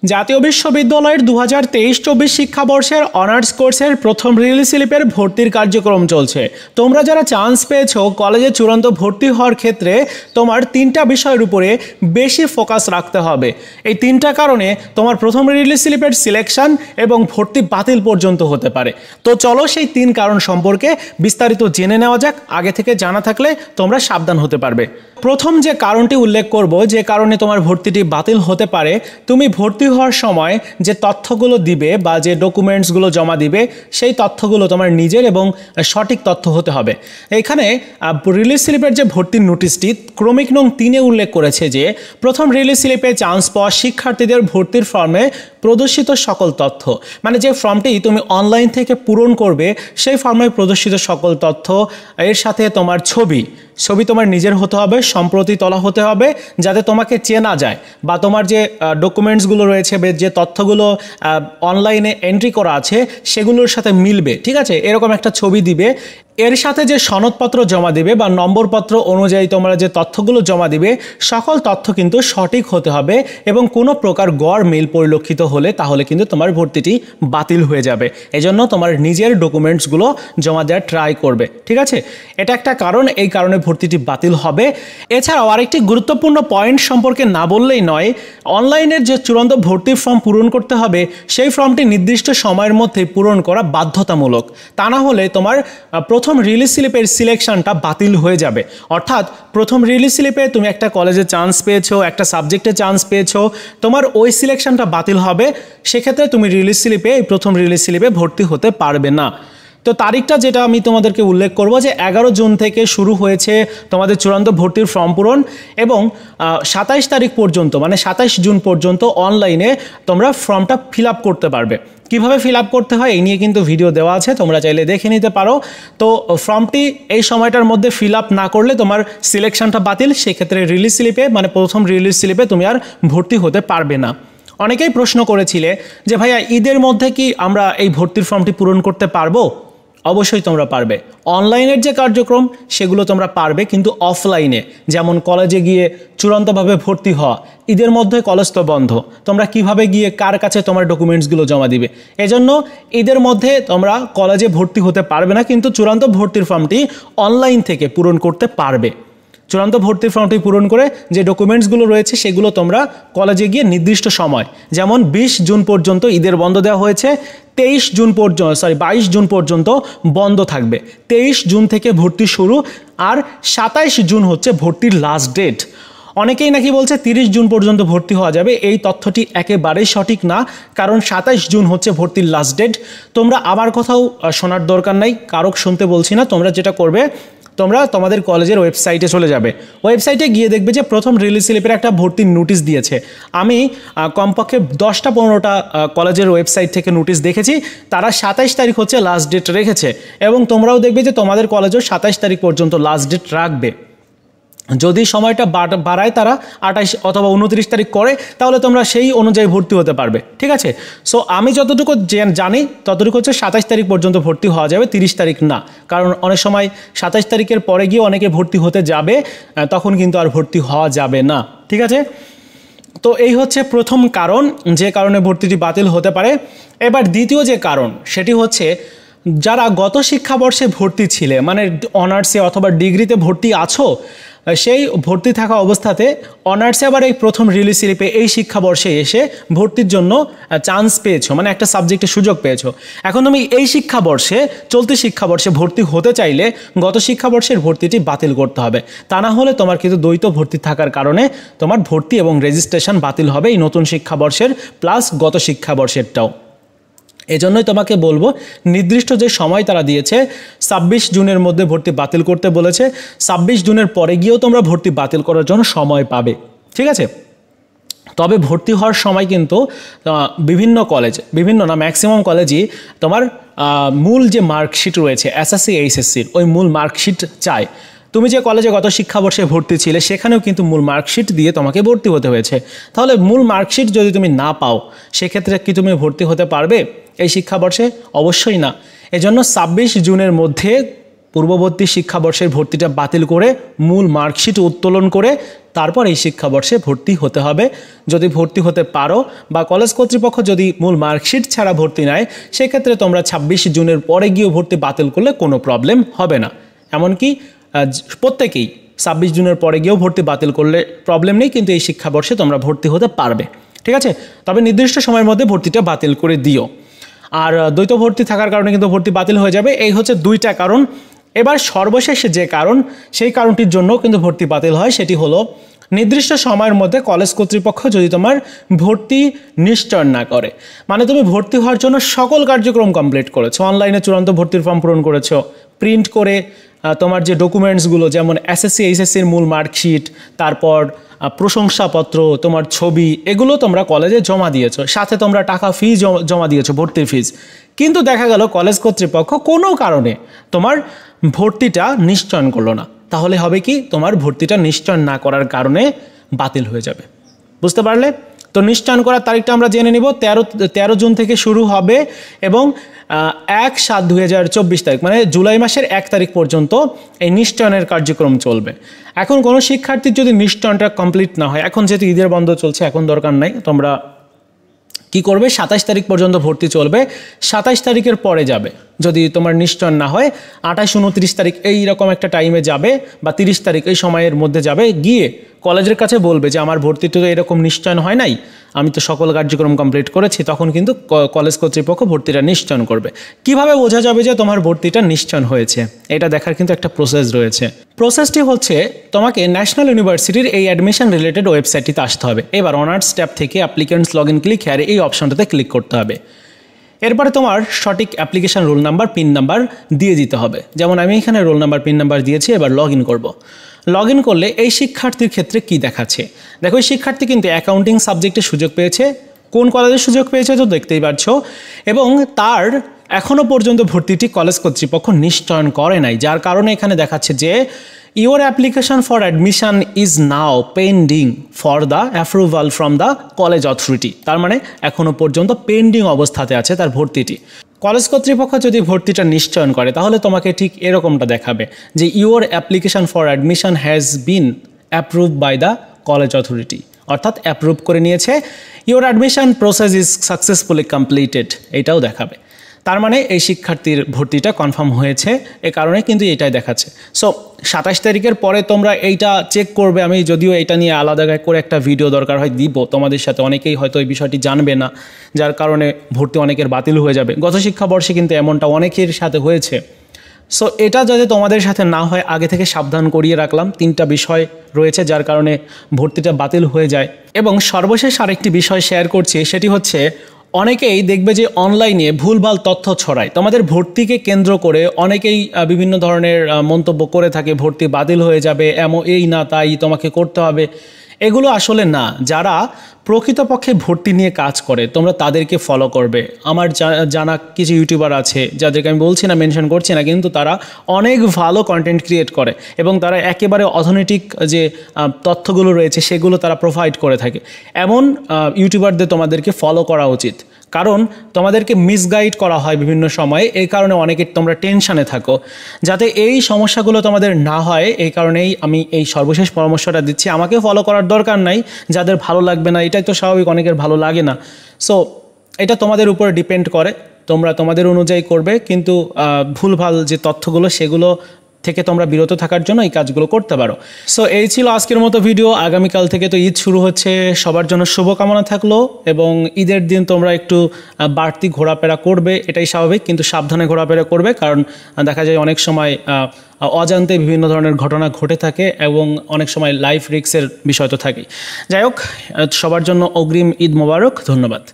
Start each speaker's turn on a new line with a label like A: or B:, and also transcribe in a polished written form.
A: জাতীয় বিশ্ববিদ্যালয়ের 2023-24 শিক্ষাবর্ষের অনার্স কোর্সের প্রথম রিলিজ স্লিপের ভর্তির কার্যক্রম চলছে। তোমরা যারা চান্স পেয়েছো কলেজে চূড়ান্ত ভর্তি হওয়ার ক্ষেত্রে তোমার তিনটা বিষয়ের উপরে বেশি ফোকাস রাখতে হবে। এই তিনটা কারণে তোমার প্রথম রিলিজ স্লিপের সিলেকশন এবং ভর্তি বাতিল পর্যন্ত হতে পারে। তো চলো সেই তিন কারণ সম্পর্কে বিস্তারিত জেনে নেওয়া যাক। আগে থেকে জানা থাকলে তোমরা সাবধান হতে পারবে। প্রথম যে কারণটি উল্লেখ করব, যে কারণে তোমার ভর্তিটি বাতিল হতে পারে, তুমি ভর্তি হওয়ার সময় যে তথ্যগুলো দিবে বা যে ডকুমেন্টসগুলো জমা দিবে সেই তথ্যগুলো তোমার নিজের এবং সঠিক তথ্য হতে হবে। এখানে রিলিজ স্লিপের যে ভর্তির নোটিশটি ক্রমিক নং 3-এ উল্লেখ করেছে যে প্রথম রিলিজ স্লিপে চান্স পাওয়া শিক্ষার্থীদের ভর্তির ফর্মে প্রদর্শিত সকল তথ্য, মানে যে ফর্মটি তুমি অনলাইন থেকে পূরণ করবে সেই ফর্মে প্রদর্শিত সকল তথ্য, এর সাথে তোমার ছবি তোমার নিজের হতে হবে, সম্প্রতি তোলা হতে হবে, যাতে তোমাকে চেনা যায় বা তোমার যে ডকুমেন্টসগুলো রয়েছে, যে তথ্যগুলো অনলাইনে এন্ট্রি করা আছে সেগুলোর সাথে মিলবে। ঠিক আছে, এরকম একটা ছবি দিবে। এর সাথে যে সনদপত্র জমা দিবে বা নম্বরপত্র অনুযায়ী তোমরা যে তথ্যগুলো জমা দিবে সকল তথ্য কিন্তু সঠিক হতে হবে এবং কোনো প্রকার গড় মিল পরিলক্ষিত হলে তাহলে কিন্তু তোমার ভর্তিটি বাতিল হয়ে যাবে। এজন্য তোমার নিজের ডকুমেন্টসগুলো জমা দেওয়ার ট্রাই করবে। ঠিক আছে, এটা একটা কারণ, এই কারণে ভর্তিটি বাতিল হবে। এছাড়াও আরেকটি গুরুত্বপূর্ণ পয়েন্ট সম্পর্কে না বললেই নয়, অনলাইনের যে চূড়ান্ত ভর্তির ফর্ম পূরণ করতে হবে সেই ফর্মটি নির্দিষ্ট সময়ের মধ্যে পূরণ করা বাধ্যতামূলক। তা না হলে তোমার প্রথম রিলিজ স্লিপের সিলেকশনটা বাতিল হয়ে যাবে। অর্থাৎ প্রথম রিলিজ স্লিপে তুমি একটা কলেজে চান্স পেয়েছো, একটা সাবজেক্টে চান্স পেয়েছো, তোমার ওই সিলেকশনটা বাতিল হবে। সেক্ষেত্রে তুমি প্রথম রিলিজ স্লিপে ভর্তি হতে পারবে না। তো তারিখটা যেটা আমি তোমাদেরকে উল্লেখ করব যে 11 জুন থেকে শুরু হয়েছে তোমাদের চূড়ান্ত ভর্তির ফর্ম পূরণ এবং 27 তারিখ পর্যন্ত, মানে 27 জুন পর্যন্ত অনলাইনে তোমরা ফর্মটা ফিল আপ করতে পারবে। কিভাবে ফিল আপ করতে হয় এই নিয়ে কিন্তু ভিডিও দেওয়া আছে, তোমরা চাইলে দেখে নিতে পারো। তো ফর্মটি এই সময়টার মধ্যে ফিল আপ না করলে তোমার সিলেকশনটা বাতিল। সেক্ষেত্রে রিলিজ স্লিপে, মানে প্রথম রিলিজ স্লিপে তুমি আর ভর্তি হতে পারবে না। অনেকেই প্রশ্ন করেছিলে যে ভাইয়া ঈদের মধ্যে কি আমরা এই ভর্তির ফর্মটি পূরণ করতে পারবো? অবশ্যই তোমরা পারবে। অনলাইনের যে কার্যক্রম সেগুলো তোমরা পারবে, কিন্তু অফলাইনে যেমন কলেজে গিয়ে চূড়ান্তভাবে ভর্তি হওয়া, ঈদের মধ্যে কলেজ তো বন্ধ, তোমরা কিভাবে গিয়ে কার কাছে তোমার ডকুমেন্টসগুলো জমা দিবে? এজন্য ঈদের মধ্যে তোমরা কলেজে ভর্তি হতে পারবে না, কিন্তু চূড়ান্ত ভর্তির ফর্মটি অনলাইন থেকে পূরণ করতে পারবে। চূড়ান্ত ভর্তির ফর্মটি পূরণ করে যে ডকুমেন্টসগুলো রয়েছে সেগুলো তোমরা কলেজে গিয়ে নির্দিষ্ট সময়, যেমন 20 জুন পর্যন্ত ঈদের বন্ধ দেওয়া হয়েছে, 22 জুন পর্যন্ত বন্ধ থাকবে। 23 জুন থেকে ভর্তি শুরু, আর 27 জুন হচ্ছে ভর্তির লাস্ট ডেট। অনেকেই নাকি বলছে 30 জুন পর্যন্ত ভর্তি হওয়া যাবে। এই তথ্যটি একেবারেই সঠিক না, কারণ 27 জুন হচ্ছে ভর্তির লাস্ট ডেট। তোমরা আবার কোথাও শোনার দরকার নাই, কারো শুনতে বলছি না। তোমরা যেটা করবে, তোমরা তোমাদের কলেজের ওয়েবসাইটে চলে যাবে। ওয়েবসাইটে গিয়ে দেখবে যে প্রথম রিলিজ স্লিপের একটা ভর্তির নোটিশ দিয়েছে। আমি কমপক্ষে 10-15টা কলেজের ওয়েবসাইট থেকে নোটিশ দেখেছি, তারা 27 তারিখ হচ্ছে লাস্ট ডেট রেখেছে এবং তোমরাও দেখবে যে তোমাদের কলেজও 27 তারিখ পর্যন্ত লাস্ট ডেট রাখবে। যদি সময়টা বাড়ায় তারা 28 অথবা 29 তারিখ করে, তাহলে তোমরা সেই অনুযায়ী ভর্তি হতে পারবে। ঠিক আছে, সো আমি যতটুকু জানি ততটুকু হচ্ছে 27 তারিখ পর্যন্ত ভর্তি হওয়া যাবে, 30 তারিখ না। কারণ অনেক সময় 27 তারিখের পরে গিয়ে অনেকে ভর্তি হতে যাবে, তখন কিন্তু আর ভর্তি হওয়া যাবে না। ঠিক আছে, তো এই হচ্ছে প্রথম কারণ যে কারণে ভর্তিটি বাতিল হতে পারে। এবার দ্বিতীয় যে কারণ সেটি হচ্ছে, যারা গত শিক্ষাবর্ষে ভর্তি ছিলে, মানে অনার্সে অথবা ডিগ্রিতে ভর্তি আছো, সেই ভর্তি থাকা অবস্থাতে অনার্সে আবার এই প্রথম রিলিজ স্লিপে এই শিক্ষাবর্ষে এসে ভর্তির জন্য চান্স পেয়েছো, মানে একটা সাবজেক্টে সুযোগ পেয়েছো। এখন তুমি এই শিক্ষাবর্ষে, চলতি শিক্ষাবর্ষে ভর্তি হতে চাইলে গত শিক্ষাবর্ষের ভর্তিটি বাতিল করতে হবে। তা না হলে তোমার কিন্তু দ্বৈত ভর্তি থাকার কারণে তোমার ভর্তি এবং রেজিস্ট্রেশন বাতিল হবে, এই নতুন শিক্ষাবর্ষের প্লাস গত শিক্ষাবর্ষেরটাও। এজন্যই তোমাকে বলবো, নির্দিষ্ট যে সময় তারা দিয়েছে 26 জুনের মধ্যে ভর্তি বাতিল করতে বলেছে, 26 জুনের পরে গিয়েও তোমরা ভর্তি বাতিল করার জন্য সময় পাবে। ঠিক আছে, তবে ভর্তি হওয়ার সময় কিন্তু ম্যাক্সিমাম কলেজই তোমার মূল যে মার্কশিট রয়েছে এসএসসি এইচএসসির, ওই মূল মার্কশিট চায়। তুমি যে কলেজে গত শিক্ষাবর্ষে ভর্তি ছিলে সেখানেও কিন্তু মূল মার্কশিট দিয়ে তোমাকে ভর্তি হতে হয়েছে। তাহলে মূল মার্কশিট যদি তুমি না পাও, সেক্ষেত্রে কি তুমি ভর্তি হতে পারবে এই শিক্ষাবর্ষে? অবশ্যই না। এজন্য 26 জুনের মধ্যে পূর্ববর্তী শিক্ষাবর্ষের ভর্তিটা বাতিল করে মূল মার্কশিট উত্তোলন করে তারপর এই শিক্ষাবর্ষে ভর্তি হতে হবে। যদি ভর্তি হতে পারো বা কলেজ কর্তৃপক্ষ যদি মূল মার্কশিট ছাড়া ভর্তি নেয়, সেক্ষেত্রে তোমরা 26 জুনের পরে গিয়েও ভর্তি বাতিল করলে কোনো প্রবলেম হবে না। এমনকি প্রত্যেকেই 26 জুনের পরে গিয়েও ভর্তি বাতিল করলে প্রবলেম নেই, কিন্তু এই শিক্ষাবর্ষে তোমরা ভর্তি হতে পারবে। ঠিক আছে, তবে নির্দিষ্ট সময়ের মধ্যে ভর্তিটা বাতিল করে দিও। আর দ্বৈত ভর্তি থাকার কারণে কিন্তু ভর্তি বাতিল হয়ে যাবে। এই হচ্ছে 2টা কারণ। এবার সর্বশেষ যে কারণ, সেই কারণটির জন্য কিন্তু ভর্তি বাতিল হয়, সেটি হলো নির্দিষ্ট সময়ের মধ্যে কলেজ কর্তৃপক্ষ যদি তোমার ভর্তি নিশ্চয় না করে। মানে তুমি ভর্তি হওয়ার জন্য সকল কার্যক্রম কমপ্লিট করেছো, অনলাইনে চূড়ান্ত ভর্তির ফর্ম পূরণ করেছো, প্রিন্ট করে তোমার যে ডকুমেন্টসগুলো যেমন এসএসসি এইচএসসির মূল মার্কশিট, তারপর প্রশংসাপত্র, তোমার ছবি, এগুলো তোমরা কলেজে জমা দিয়েছো, সাথে তোমরা টাকা ফি জমা দিয়েছো, ভর্তির ফিজ। কিন্তু দেখা গেল কলেজ কর্তৃপক্ষ কোনো কারণে তোমার ভর্তিটা নিশ্চয়ন করলো না। তাহলে হবে কি, তোমার ভর্তিটা নিশ্চয়ন না করার কারণে বাতিল হয়ে যাবে। বুঝতে পারলে? তো নিশ্চয়ন করার তারিখটা আমরা জেনে নিব। 13 জুন থেকে শুরু হবে এবং 1/7/2024 তারিখ, মানে জুলাই মাসের 1 তারিখ পর্যন্ত এই নিশ্চয়নের কার্যক্রম চলবে। এখন কোনো শিক্ষার্থীর যদি নিশ্চয়নটা কমপ্লিট না হয়, এখন যেহেতু ঈদের বন্ধ চলছে, এখন দরকার নাই, তোমরা কি করবে, 27 তারিখ পর্যন্ত ভর্তি চলবে। 27 তারিখের পরে যাবে, যদি তোমার নিশ্চয় না হয় 28, 29 তারিখ এইরকম একটা টাইমে যাবে, বা 30 তারিখ এই সময়ের মধ্যে যাবে, গিয়ে কলেজের কাছে বলবে যে আমার ভর্তিটা তো এরকম নিশ্চয়ন হয় নাই, আমি তো সকল কার্যক্রম কমপ্লিট করেছি। তখন কিন্তু কলেজ কর্তৃপক্ষ ভর্তিটা নিশ্চয়ন করবে। কিভাবে বোঝা যাবে যে তোমার ভর্তিটা নিশ্চয়ন হয়েছে, এটা দেখার কিন্তু একটা প্রসেস রয়েছে। প্রসেসটি হচ্ছে, তোমাকে ন্যাশনাল ইউনিভার্সিটির এই অ্যাডমিশন রিলেটেড ওয়েবসাইটটিতে আসতে হবে। এবার অনার্স ট্যাব থেকে অ্যাপ্লিকেন্টস লগ ইন ক্লিক হেয়ারে এই অপশনটাতে ক্লিক করতে হবে। এরপরে তোমার সঠিক application roll number, pin number দিয়ে দিতে হবে। যেমন আমি এখানে রোল নাম্বার, পিন নাম্বার দিয়েছি। এবার লগ ইন করবো। লগ ইন করলে এই শিক্ষার্থীর ক্ষেত্রে কি দেখাচ্ছে, দেখো এই শিক্ষার্থী কিন্তু অ্যাকাউন্টিং সাবজেক্টে সুযোগ পেয়েছে। কোন কলেজে সুযোগ পেয়েছে তো দেখতেই পাচ্ছ, এবং তার এখনও পর্যন্ত ভর্তিটি কলেজ কর্তৃপক্ষ নিশ্চয়ন করে নাই, যার কারণে এখানে দেখাচ্ছে যে your application for admission is now pending for the approval from the college authority. তার মানে এখনও পর্যন্ত পেন্ডিং অবস্থাতে আছে তার ভর্তিটি। কলেজ কর্তৃপক্ষ যদি ভর্তিটা নিশ্চয়ন করে, তাহলে তোমাকে ঠিক এরকমটা দেখাবে যে your application for admission has been approve by the college authority, অর্থাৎ অ্যাপ্রুভ করে নিয়েছে। Your admission process is successfully completed, এটাও দেখাবে। তার মানে এই শিক্ষার্থীর ভর্তিটা কনফার্ম হয়েছে, এ কারণে কিন্তু এটাই দেখাচ্ছে। সো 27 তারিখের পরে তোমরা এইটা চেক করবে। আমি যদিও এটা নিয়ে আলাদা করে একটা ভিডিও দরকার হয় দিব তোমাদের সাথে, অনেকেই হয়তো এই বিষয়টি জানবে না, যার কারণে ভর্তি অনেকের বাতিল হয়ে যাবে। গত শিক্ষাবর্ষে কিন্তু এমনটা অনেকের সাথে হয়েছে। সো এটা যাতে তোমাদের সাথে না হয় আগে থেকে সাবধান করিয়ে রাখলাম। 3টা বিষয় রয়েছে যার কারণে ভর্তিটা বাতিল হয়ে যায়। এবং সর্বশেষ আরেকটি বিষয় শেয়ার করছি, সেটি হচ্ছে অনেকেই দেখবে যে অনলাইনে ভুলভাল তথ্য ছড়ায়। তোমাদের ভর্তিকে কেন্দ্র করে অনেকেই বিভিন্ন ধরনের মন্তব্য করে থাকে, ভর্তি বাতিল হয়ে যাবে, এই না তাই তোমাকে করতে হবে। এগুলো আসলে না। যারা প্রকৃতপক্ষে ভর্তি নিয়ে কাজ করে তোমরা তাদেরকে ফলো করবে। আমার জানা কিছু ইউটিউবার আছে যাদেরকে আমি বলছি না, মেনশন করছি না, কিন্তু তারা অনেক ভালো কন্টেন্ট ক্রিয়েট করে এবং তারা একেবারে অথেন্টিক যে তথ্যগুলো রয়েছে সেগুলো তারা প্রোভাইড করে থাকে। এমন ইউটিউবারদের তোমাদেরকে ফলো করা উচিত, কারণ তোমাদেরকে মিসগাইড করা হয় বিভিন্ন সময়ে। এই কারণে অনেকে তোমরা টেনশানে থাকো। যাতে এই সমস্যাগুলো তোমাদের না হয়, এই কারণেই আমি এই সর্বশেষ পরামর্শটা দিচ্ছি। আমাকে ফলো করার দরকার নাই, যাদের ভালো লাগবে না এটাই তো স্বাভাবিক, অনেকের ভালো লাগে না। সো এটা তোমাদের উপর ডিপেন্ড করে, তোমরা তোমাদের অনুযায়ী করবে, কিন্তু ভুলভাল যে তথ্যগুলো সেগুলো থেকে তোমরা বিরত থাকার জন্য এই কাজগুলো করতে পারো। সো এই ছিল আজকের মতো ভিডিও। আগামীকাল থেকে তো ঈদ শুরু হচ্ছে, সবার জন্য শুভকামনা থাকলো। এবং ঈদের দিন তোমরা একটু বাড়তি ঘোরাফেরা করবে, এটাই স্বাভাবিক, কিন্তু সাবধানে ঘোরাফেরা করবে, কারণ দেখা যায় অনেক সময় অজান্তে বিভিন্ন ধরনের ঘটনা ঘটে থাকে এবং অনেক সময় লাইফ রিস্কের বিষয় তো থাকে। যাই হোক, সবার জন্য অগ্রিম ঈদ মোবারক। ধন্যবাদ।